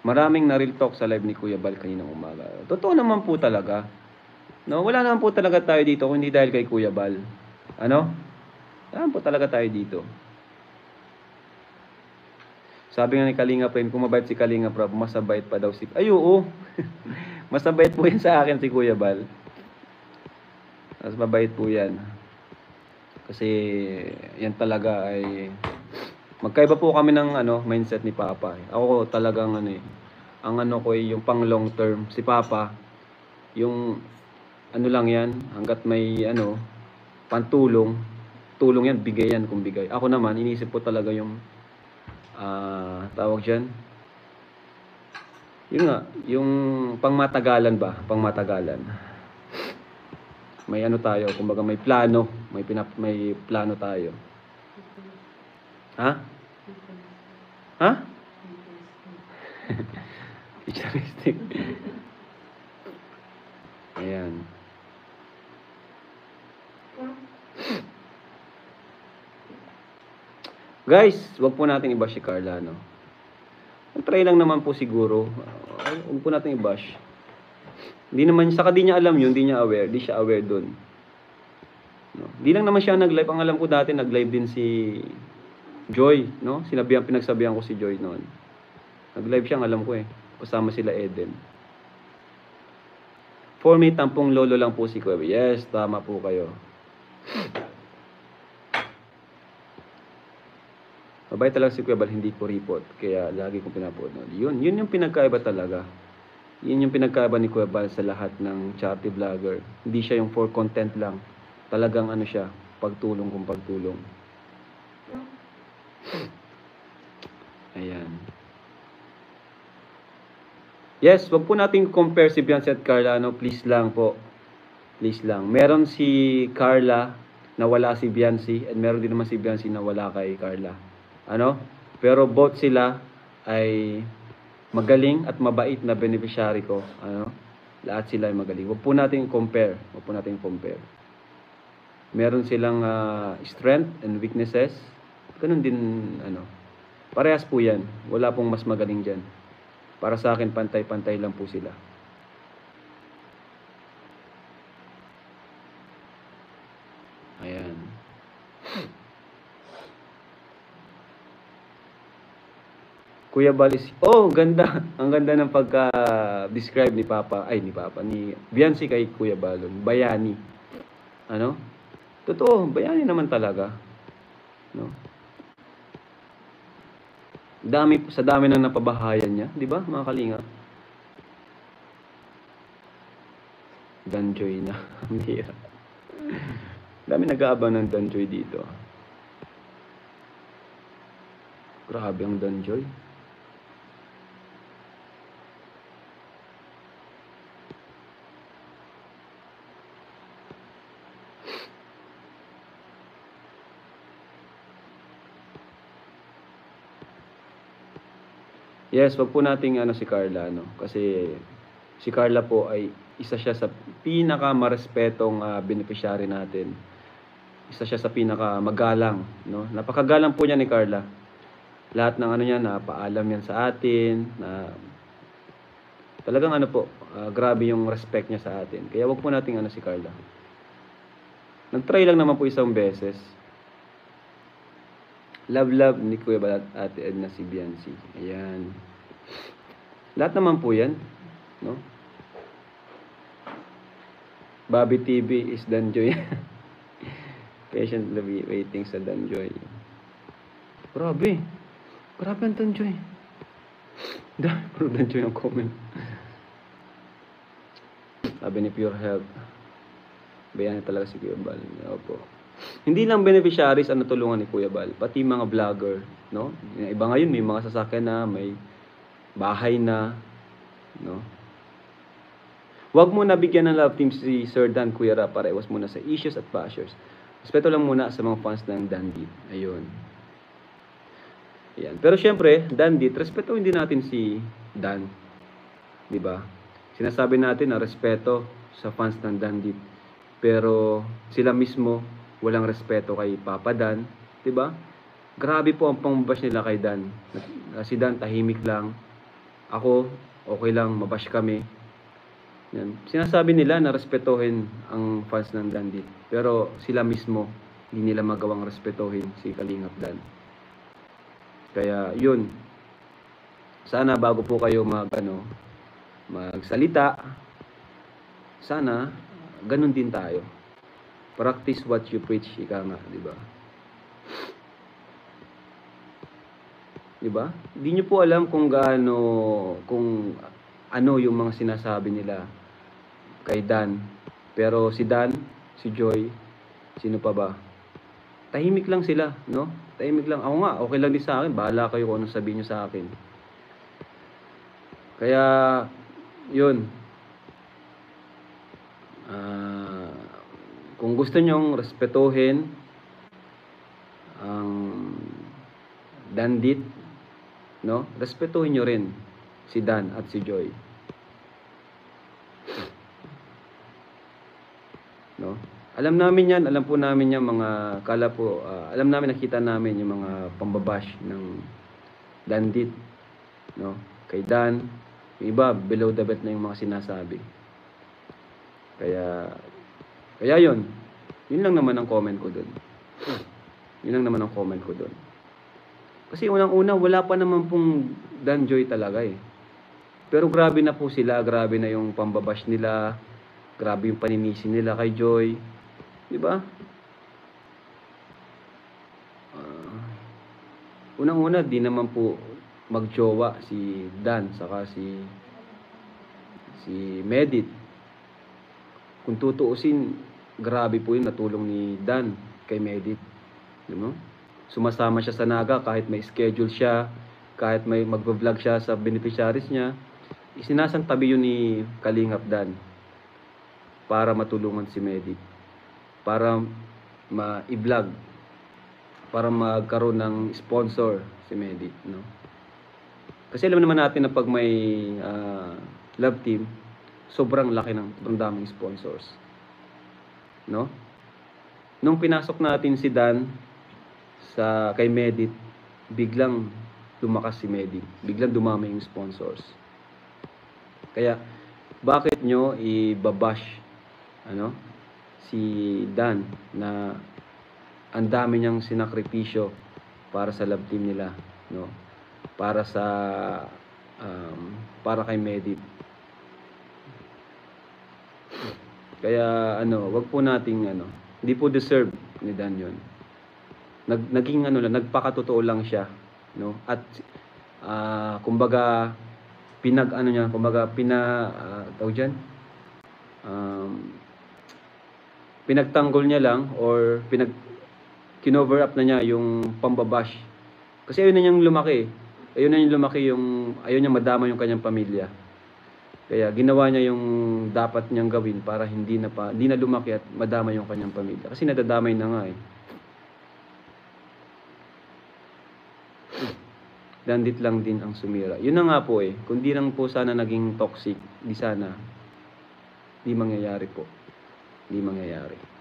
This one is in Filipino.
Maraming na-real talk sa live ni Kuya Bal kaninang umaga. Totoo naman po talaga. No, wala naman po talaga tayo dito kung hindi dahil kay Kuya Bal. Ano? Wala po talaga tayo dito. Sabi nga ni Kalinga Prem, kung mabait si Kalinga Prab, masabait pa daw si... Ay, oo. Masabait po yan sa akin si Kuya Bal. Mas mabait po yan. Kasi yan talaga ay... Magkaiba po kami ng mindset ni Papa. Ako talagang ang ko yung pang long term. Si Papa, yung lang yan, hanggat may pantulong, tulong yan, bigay yan kung bigay. Ako naman, iniisip ko talaga yung tawag dyan. Yun nga, yung pangmatagalan ba? Pangmatagalan. May tayo, kumbaga may plano, may plano tayo. Ha? Ha? Futuristic. Ayan. Guys, wag po natin i-bash si Carla, no? Try lang naman po siguro. Wag po natin i-bash. Hindi naman, saka di niya alam yun, di niya aware, di siya aware dun. No? Di lang naman siya nag-live. Ang alam ko dati, nag-live din si Joy, no? Pinagsabihan ko si Joy noon. Nag-live siya, ang alam ko eh. Kasama sila Eden. For me, tampong lolo lang po si Kuya. Yes, tama po kayo. Mabait talaga si Kuya Bal, hindi ko report. Kaya lagi kong pinapanood. Yun yung pinagkaiba talaga. Yun yung pinagkaiba ni Kuya Bal sa lahat ng charity vlogger. Hindi siya yung for content lang. Talagang siya, pagtulong kung pagtulong. Ayan. Yes, wag po nating compare si Biancy at Carla, please lang po. Please lang. Meron si Carla na wala si Biancy, and meron din naman si Biancy na wala kay Carla. Pero both sila ay magaling at mabait na beneficiary ko. Lahat sila ay magaling. Wag po nating compare. Meron silang strength and weaknesses. Ganun din parehas po 'yan. Wala pong mas magaling diyan. Para sa akin, pantay-pantay lang po sila. Ayan. Kuya Balis. Oh, ganda. Ang ganda ng pagka-describe ni Biancy kay Kuya Balon. Bayani. Totoo, bayani naman talaga. No? Sa dami ng napabahayan niya, di ba, mga kalinga? Danjoy na. Mira. Dami nag-aabang ng Danjoy dito. Grabe ang Danjoy. Yes, wag po nating si Carla, kasi si Carla po ay isa siya sa pinaka-marespetong beneficiary natin. Isa siya sa pinaka-magalang, Napakagalang po niya ni Carla. Lahat ng niya, napaalam yan sa atin, na talagang grabe yung respect niya sa atin. Kaya wag po nating si Carla. Nag-try lang naman po isang beses. Love ni Kuya Bal at Ate Edna si Biancy. Ayan. Lahat naman po yan. Bobby TV is Danjoy. Patiently waiting sa Danjoy. Grabe. Grabe ang Danjoy. Puro Danjoy ang comment. Sabi ni Pure Health. Bayan talaga si Kuya Bal. Opo. Hindi lang beneficiaries ang natulungan ni Kuya Bal, pati mga vlogger, Iba ngayon, may mga sasakyan na, may bahay na, Huwag mo nabigyan ng love team si Sir Dan, Kuya Ra, para iwas muna sa issues at bashers. Respeto lang muna sa mga fans ng Dandit. Ayun. Ayan. Pero syempre, Dandit, respetuhin din natin si Dan. Diba? Sinasabi natin na respeto sa fans ng Dandit. Pero sila mismo, walang respeto kay Papa Dan, 'di ba? Grabe po ang pangbash nila kay Dan. Si Dan tahimik lang. Ako, okay lang, mabash kami. Yan. Sinasabi nila na respetuhin ang fans ng Dandit. Pero sila mismo, hindi nila magawang respetuhin si Kalingap Dan. Kaya yun, sana bago po kayo magsalita, sana ganun din tayo. Practice what you preach, ika nga, di ba? Di ba? Hindi nyo po alam kung ano yung mga sinasabi nila kay Dan. Pero si Dan, si Joy, sino pa ba? Tahimik lang sila, no? Tahimik lang. Ako nga, okay lang din sa akin. Bahala kayo kung anong sabihin nyo sa akin. Kaya, yun. Kung gusto nyong respetuhin ang Dandit, no? Respetuhin nyo rin si Dan at si Joy. No? Alam namin yan, alam po namin yan mga alam namin, nakita namin yung mga pambabash ng Dandit, no? Kay Dan, yung iba below the belt na yung mga sinasabi. Kaya yun lang naman ang comment ko doon. Yun lang naman ang comment ko doon. Kasi unang-una, wala pa naman pong Dan Joy talaga eh. Pero grabe na po sila, grabe na yung pambabash nila, grabe yung paninisi nila kay Joy. Di ba? Unang-una, di naman po magjowa si Dan saka si Medit. Kung tutuusin, grabe po yung natulong ni Dan kay Medit. Di ba? Sumasama siya sa Naga kahit may schedule siya, kahit may mag-vlog siya sa beneficiaries niya. Isinasantabi yun ni Kalingap Dan para matulungan si Medit, para ma-i-vlog, para magkaroon ng sponsor si Medit, no? Kasi alam naman natin na pag may love team, sobrang laki ng daming sponsors, no? Nung pinasok natin si Dan kay Medit, biglang lumakas si Medit, biglang dumami yung sponsors. Kaya bakit nyo ibabash si Dan na ang dami niyang sinakripisyo para sa love team nila, no? Para kay Medit. Kaya wag po nating hindi po deserve ni Dan 'yon. Naging nagpakatotoo lang siya, no? At kumbaga pinagtanggol niya lang or kinover up na niya yung pambabash. Kasi ayun na niyang lumaki. Ayaw niya madama yung kanyang pamilya. Kaya ginawa niya yung dapat niyang gawin para hindi na lumaki at madama yung kanyang pamilya. Kasi nadadamay na nga eh. Dandit lang din ang sumira. Yun na nga po eh. Kung di lang po sana naging toxic, di mangyayari po. Di mangyayari.